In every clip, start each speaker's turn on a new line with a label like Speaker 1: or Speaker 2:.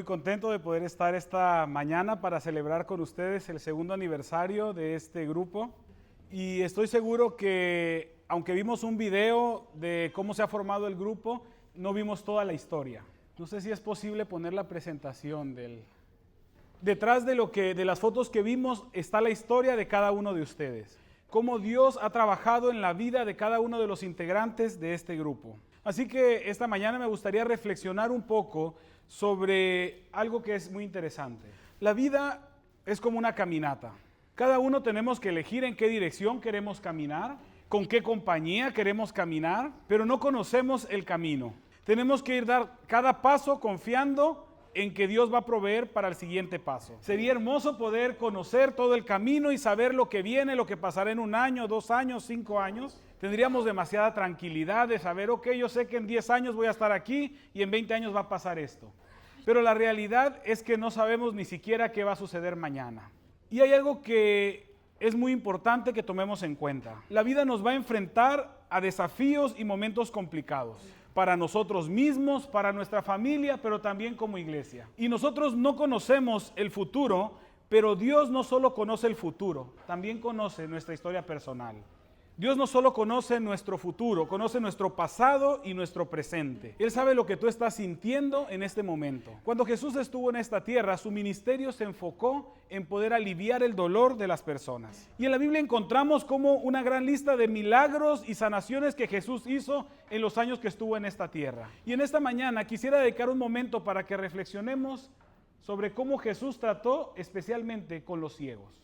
Speaker 1: muy contento de poder estar esta mañana para celebrar con ustedes el segundo aniversario de este grupo. Y estoy seguro que, aunque vimos un video de cómo se ha formado el grupo, no vimos toda la historia. No sé si es posible poner la presentación del... Detrás de las fotos que vimos está la historia de cada uno de ustedes. Cómo Dios ha trabajado en la vida de cada uno de los integrantes de este grupo. Así que esta mañana me gustaría reflexionar un poco sobre algo que es muy interesante. La vida es como una caminata. Cada uno tenemos que elegir en qué dirección queremos caminar, con qué compañía queremos caminar, pero no conocemos el camino. Tenemos que dar cada paso confiando en que Dios va a proveer para el siguiente paso. Sería hermoso poder conocer todo el camino y saber lo que viene, lo que pasará en 1 año, 2 años, 5 años. Tendríamos demasiada tranquilidad de saber, ok, yo sé que en 10 años voy a estar aquí y en 20 años va a pasar esto. Pero la realidad es que no sabemos ni siquiera qué va a suceder mañana. Y hay algo que es muy importante que tomemos en cuenta. La vida nos va a enfrentar a desafíos y momentos complicados. Para nosotros mismos, para nuestra familia, pero también como iglesia. Y nosotros no conocemos el futuro, pero Dios no solo conoce el futuro, también conoce nuestra historia personal. Dios no solo conoce nuestro futuro, conoce nuestro pasado y nuestro presente. Él sabe lo que tú estás sintiendo en este momento. Cuando Jesús estuvo en esta tierra, su ministerio se enfocó en poder aliviar el dolor de las personas. Y en la Biblia encontramos como una gran lista de milagros y sanaciones que Jesús hizo en los años que estuvo en esta tierra. Y en esta mañana quisiera dedicar un momento para que reflexionemos sobre cómo Jesús trató especialmente con los ciegos.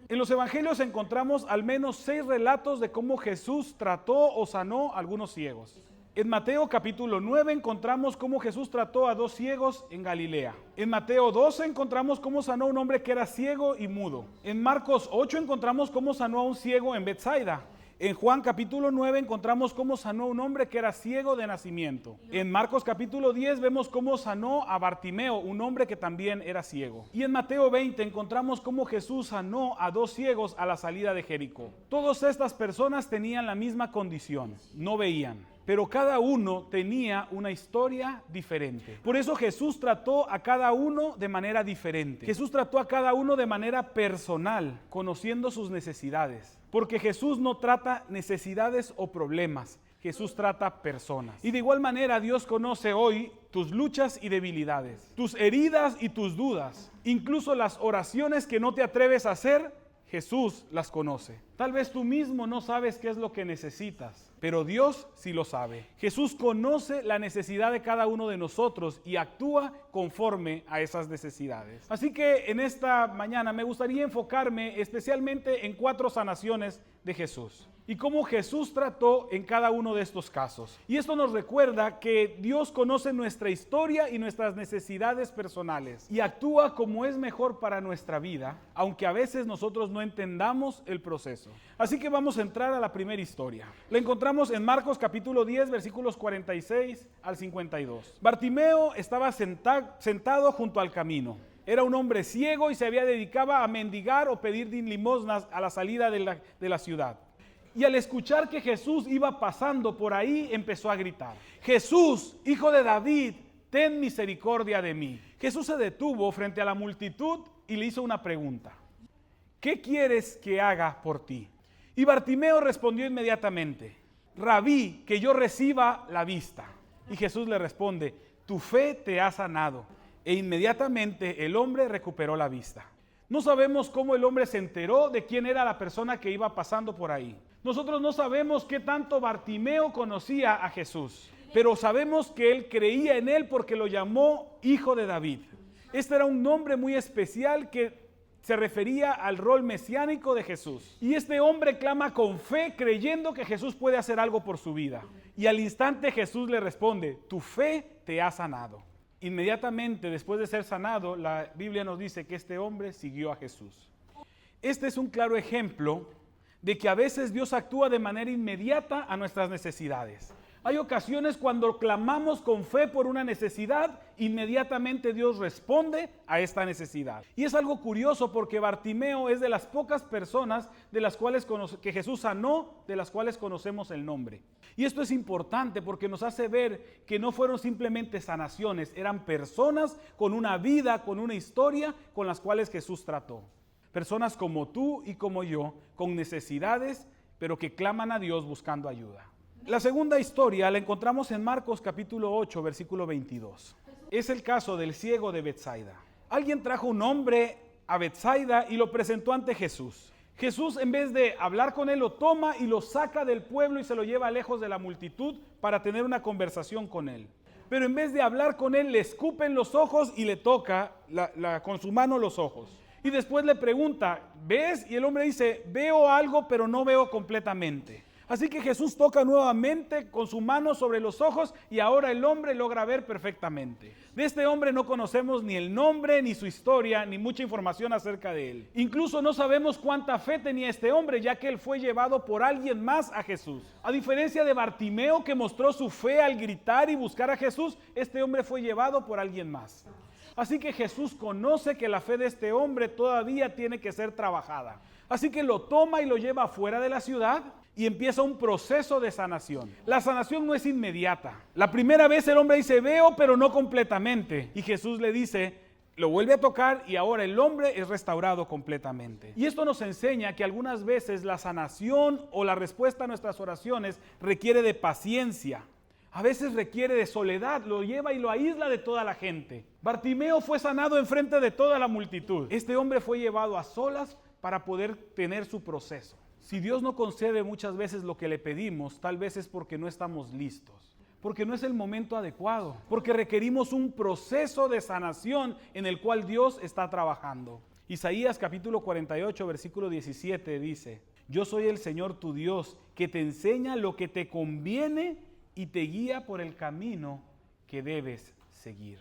Speaker 1: En los evangelios encontramos al menos 6 relatos de cómo Jesús trató o sanó a algunos ciegos. En Mateo capítulo 9 encontramos cómo Jesús trató a 2 ciegos en Galilea. En Mateo 12 encontramos cómo sanó a un hombre que era ciego y mudo. En Marcos 8 encontramos cómo sanó a un ciego en Betsaida. En Juan capítulo 9 encontramos cómo sanó a un hombre que era ciego de nacimiento. En Marcos capítulo 10 vemos cómo sanó a Bartimeo, un hombre que también era ciego. Y en Mateo 20 encontramos cómo Jesús sanó a 2 ciegos a la salida de Jericó. Todas estas personas tenían la misma condición, no veían. Pero cada uno tenía una historia diferente. Por eso Jesús trató a cada uno de manera diferente. Jesús trató a cada uno de manera personal, conociendo sus necesidades. Porque Jesús no trata necesidades o problemas. Jesús trata personas. Y de igual manera Dios conoce hoy tus luchas y debilidades, tus heridas y tus dudas. Incluso las oraciones que no te atreves a hacer, Jesús las conoce. Tal vez tú mismo no sabes qué es lo que necesitas, pero Dios sí lo sabe. Jesús conoce la necesidad de cada uno de nosotros y actúa conforme a esas necesidades. Así que en esta mañana me gustaría enfocarme especialmente en 4 sanaciones de Jesús y cómo Jesús trató en cada uno de estos casos. Y esto nos recuerda que Dios conoce nuestra historia y nuestras necesidades personales y actúa como es mejor para nuestra vida, aunque a veces nosotros no entendamos el proceso. Así que vamos a entrar a la primera historia. La encontramos en Marcos capítulo 10, versículos 46 al 52. Bartimeo estaba sentado junto al camino. Era un hombre ciego y se había dedicado a mendigar o pedir limosnas a la salida de la ciudad. Y al escuchar que Jesús iba pasando por ahí, empezó a gritar: Jesús, hijo de David, ten misericordia de mí. Jesús se detuvo frente a la multitud y le hizo una pregunta: ¿qué quieres que haga por ti? Y Bartimeo respondió inmediatamente: Rabí, que yo reciba la vista. Y Jesús le responde: tu fe te ha sanado. E inmediatamente el hombre recuperó la vista. No sabemos cómo el hombre se enteró de quién era la persona que iba pasando por ahí. Nosotros no sabemos qué tanto Bartimeo conocía a Jesús, pero sabemos que él creía en él porque lo llamó hijo de David. Este era un nombre muy especial que se refería al rol mesiánico de Jesús. Y este hombre clama con fe, creyendo que Jesús puede hacer algo por su vida. Y al instante Jesús le responde: tu fe te ha sanado. Inmediatamente después de ser sanado, la Biblia nos dice que este hombre siguió a Jesús. Este es un claro ejemplo de que a veces Dios actúa de manera inmediata a nuestras necesidades. Hay ocasiones cuando clamamos con fe por una necesidad, inmediatamente Dios responde a esta necesidad. Y es algo curioso porque Bartimeo es de las pocas personas de las cuales que Jesús sanó, de las cuales conocemos el nombre. Y esto es importante porque nos hace ver que no fueron simplemente sanaciones, eran personas con una vida, con una historia con las cuales Jesús trató. Personas como tú y como yo, con necesidades, pero que claman a Dios buscando ayuda. La segunda historia la encontramos en Marcos capítulo 8, versículo 22. Es el caso del ciego de Betsaida. Alguien trajo un hombre a Betsaida y lo presentó ante Jesús. Jesús, en vez de hablar con él, lo toma y lo saca del pueblo y se lo lleva lejos de la multitud para tener una conversación con él. Pero en vez de hablar con él, le escupe en los ojos y le toca con su mano los ojos. Y después le pregunta, ¿ves? Y el hombre dice, veo algo, pero no veo completamente. Así que Jesús toca nuevamente con su mano sobre los ojos y ahora el hombre logra ver perfectamente. De este hombre no conocemos ni el nombre, ni su historia, ni mucha información acerca de él. Incluso no sabemos cuánta fe tenía este hombre, ya que él fue llevado por alguien más a Jesús. A diferencia de Bartimeo, que mostró su fe al gritar y buscar a Jesús, este hombre fue llevado por alguien más. Así que Jesús conoce que la fe de este hombre todavía tiene que ser trabajada. Así que lo toma y lo lleva fuera de la ciudad y empieza un proceso de sanación. La sanación no es inmediata. La primera vez el hombre dice, veo, pero no completamente. Y Jesús le dice, lo vuelve a tocar y ahora el hombre es restaurado completamente. Y esto nos enseña que algunas veces la sanación o la respuesta a nuestras oraciones requiere de paciencia. A veces requiere de soledad, lo lleva y lo aísla de toda la gente. Bartimeo fue sanado enfrente de toda la multitud. Este hombre fue llevado a solas para poder tener su proceso. Si Dios no concede muchas veces lo que le pedimos, tal vez es porque no estamos listos, porque no es el momento adecuado, porque requerimos un proceso de sanación en el cual Dios está trabajando. Isaías capítulo 48, versículo 17 dice, yo soy el Señor tu Dios, que te enseña lo que te conviene y te guía por el camino que debes seguir.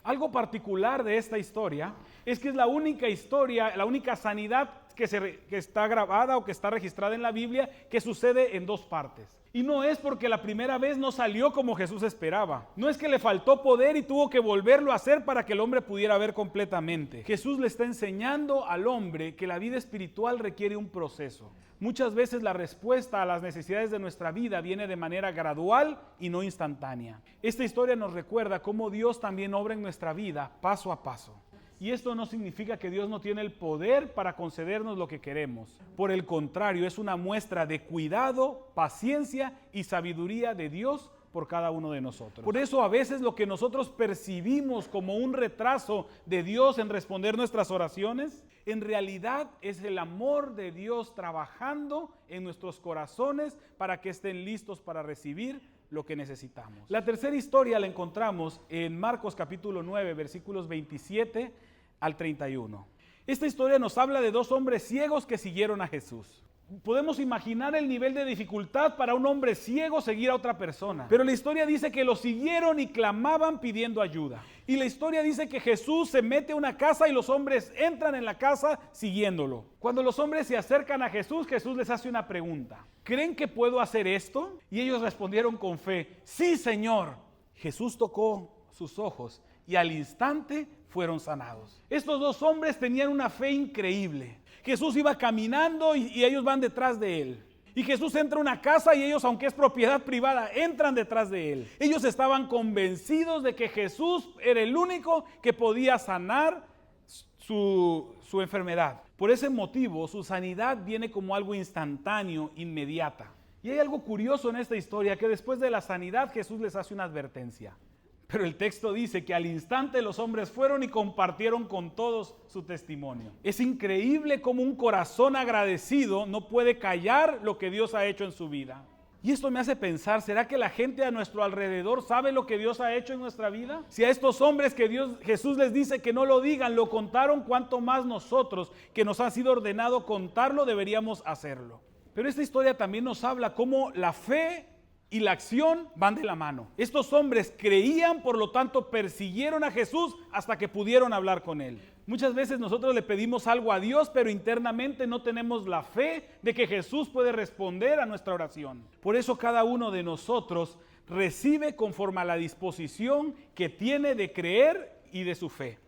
Speaker 1: Algo particular de esta historia es que es la única historia, la única sanidad que está grabada o que está registrada en la Biblia que sucede en dos partes. Y no es porque la primera vez no salió como Jesús esperaba. No es que le faltó poder y tuvo que volverlo a hacer para que el hombre pudiera ver completamente. Jesús le está enseñando al hombre que la vida espiritual requiere un proceso. Muchas veces la respuesta a las necesidades de nuestra vida viene de manera gradual y no instantánea. Esta historia nos recuerda cómo Dios también obra en nuestra vida paso a paso. Y esto no significa que Dios no tiene el poder para concedernos lo que queremos. Por el contrario, es una muestra de cuidado, paciencia y sabiduría de Dios por cada uno de nosotros. Por eso a veces lo que nosotros percibimos como un retraso de Dios en responder nuestras oraciones, en realidad es el amor de Dios trabajando en nuestros corazones para que estén listos para recibir lo que necesitamos. La tercera historia la encontramos en Marcos capítulo 9, versículos 27 al 31. Esta historia nos habla de dos hombres ciegos que siguieron a Jesús. Podemos imaginar el nivel de dificultad para un hombre ciego seguir a otra persona. Pero la historia dice que lo siguieron y clamaban pidiendo ayuda. Y la historia dice que Jesús se mete a una casa y los hombres entran en la casa siguiéndolo. Cuando los hombres se acercan a Jesús, Jesús les hace una pregunta. ¿Creen que puedo hacer esto? Y ellos respondieron con fe, sí, Señor. Jesús tocó sus ojos y al instante fueron sanados. Estos dos hombres tenían una fe increíble. Jesús iba caminando y ellos van detrás de él. Y Jesús entra a una casa y ellos, aunque es propiedad privada, entran detrás de él. Ellos estaban convencidos de que Jesús era el único que podía sanar su enfermedad. Por ese motivo, su sanidad viene como algo instantáneo, inmediata. Y hay algo curioso en esta historia, que después de la sanidad Jesús les hace una advertencia. Pero el texto dice que al instante los hombres fueron y compartieron con todos su testimonio. Es increíble cómo un corazón agradecido no puede callar lo que Dios ha hecho en su vida. Y esto me hace pensar, ¿será que la gente a nuestro alrededor sabe lo que Dios ha hecho en nuestra vida? Si a estos hombres que Jesús les dice que no lo digan, lo contaron, ¿cuánto más nosotros, que nos ha sido ordenado contarlo, deberíamos hacerlo? Pero esta historia también nos habla cómo la fe y la acción van de la mano. Estos hombres creían, por lo tanto persiguieron a Jesús hasta que pudieron hablar con él. Muchas veces nosotros le pedimos algo a Dios, pero internamente no tenemos la fe de que Jesús puede responder a nuestra oración. Por eso cada uno de nosotros recibe conforme a la disposición que tiene de creer y de su fe.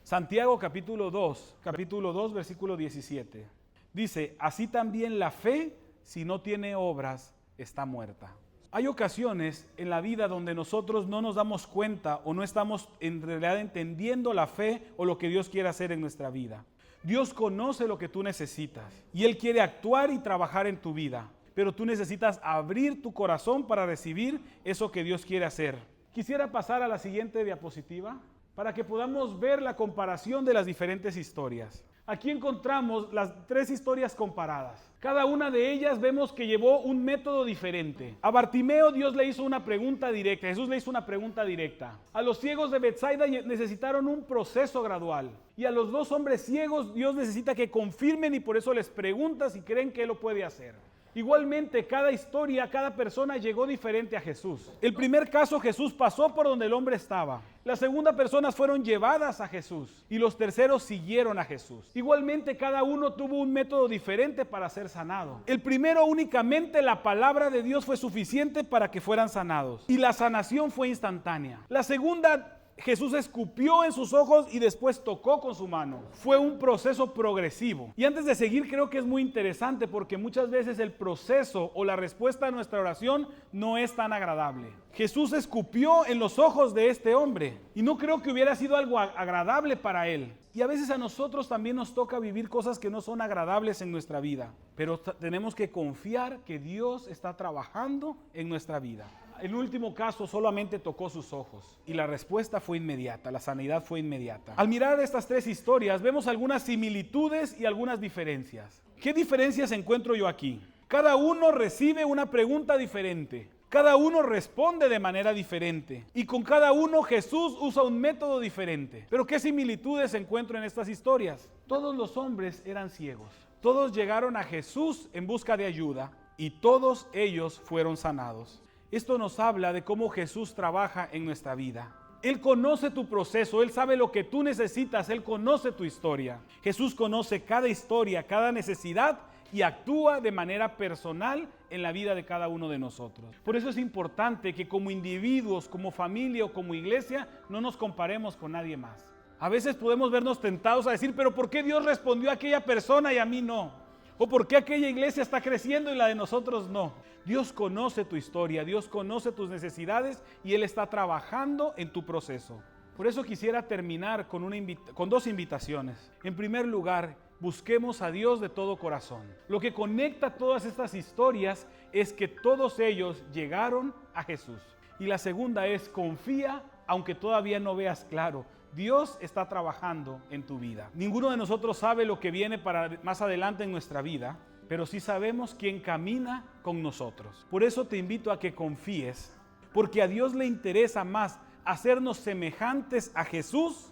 Speaker 1: Santiago capítulo 2, versículo 17. Dice, así también la fe, si no tiene obras, está muerta. Hay ocasiones en la vida donde nosotros no nos damos cuenta o no estamos en realidad entendiendo la fe o lo que Dios quiere hacer en nuestra vida. Dios conoce lo que tú necesitas y Él quiere actuar y trabajar en tu vida, pero tú necesitas abrir tu corazón para recibir eso que Dios quiere hacer. Quisiera pasar a la siguiente diapositiva para que podamos ver la comparación de las diferentes historias. Aquí encontramos las 3 historias comparadas. Cada una de ellas vemos que llevó un método diferente. A Bartimeo Dios le hizo una pregunta directa, Jesús le hizo una pregunta directa. A los ciegos de Betsaida necesitaron un proceso gradual. Y a los 2 hombres ciegos Dios necesita que confirmen y por eso les pregunta si creen que Él lo puede hacer. Igualmente, cada historia, cada persona llegó diferente a Jesús. El primer caso, Jesús pasó por donde el hombre estaba. Las segundas personas fueron llevadas a Jesús y los terceros siguieron a Jesús. Igualmente, cada uno tuvo un método diferente para ser sanado. El primero, únicamente la palabra de Dios fue suficiente para que fueran sanados y la sanación fue instantánea. La segunda, Jesús escupió en sus ojos y después tocó con su mano. Fue un proceso progresivo. Y antes de seguir, creo que es muy interesante porque muchas veces el proceso o la respuesta a nuestra oración no es tan agradable. Jesús escupió en los ojos de este hombre y no creo que hubiera sido algo agradable para él. Y a veces a nosotros también nos toca vivir cosas que no son agradables en nuestra vida, pero tenemos que confiar que Dios está trabajando en nuestra vida. El último caso solamente tocó sus ojos y la respuesta fue inmediata, la sanidad fue inmediata. Al mirar estas 3 historias vemos algunas similitudes y algunas diferencias. ¿Qué diferencias encuentro yo aquí? Cada uno recibe una pregunta diferente. Cada uno responde de manera diferente y con cada uno Jesús usa un método diferente. Pero ¿qué similitudes encuentro en estas historias? Todos los hombres eran ciegos. Todos llegaron a Jesús en busca de ayuda y todos ellos fueron sanados. Esto nos habla de cómo Jesús trabaja en nuestra vida. Él conoce tu proceso, Él sabe lo que tú necesitas, Él conoce tu historia. Jesús conoce cada historia, cada necesidad y actúa de manera personal en la vida de cada uno de nosotros. Por eso es importante que como individuos, como familia o como iglesia, no nos comparemos con nadie más. A veces podemos vernos tentados a decir, pero ¿por qué Dios respondió a aquella persona y a mí no? ¿O por qué aquella iglesia está creciendo y la de nosotros no? Dios conoce tu historia, Dios conoce tus necesidades y Él está trabajando en tu proceso. Por eso quisiera terminar con 2 invitaciones. En primer lugar, busquemos a Dios de todo corazón. Lo que conecta todas estas historias es que todos ellos llegaron a Jesús. Y la segunda es, confía aunque todavía no veas claro. Dios está trabajando en tu vida. Ninguno de nosotros sabe lo que viene para más adelante en nuestra vida, pero sí sabemos quién camina con nosotros. Por eso te invito a que confíes, porque a Dios le interesa más hacernos semejantes a Jesús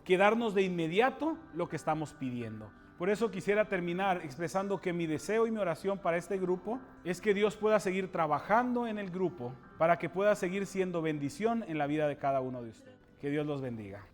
Speaker 1: que darnos de inmediato lo que estamos pidiendo. Por eso quisiera terminar expresando que mi deseo y mi oración para este grupo es que Dios pueda seguir trabajando en el grupo para que pueda seguir siendo bendición en la vida de cada uno de ustedes. Que Dios los bendiga.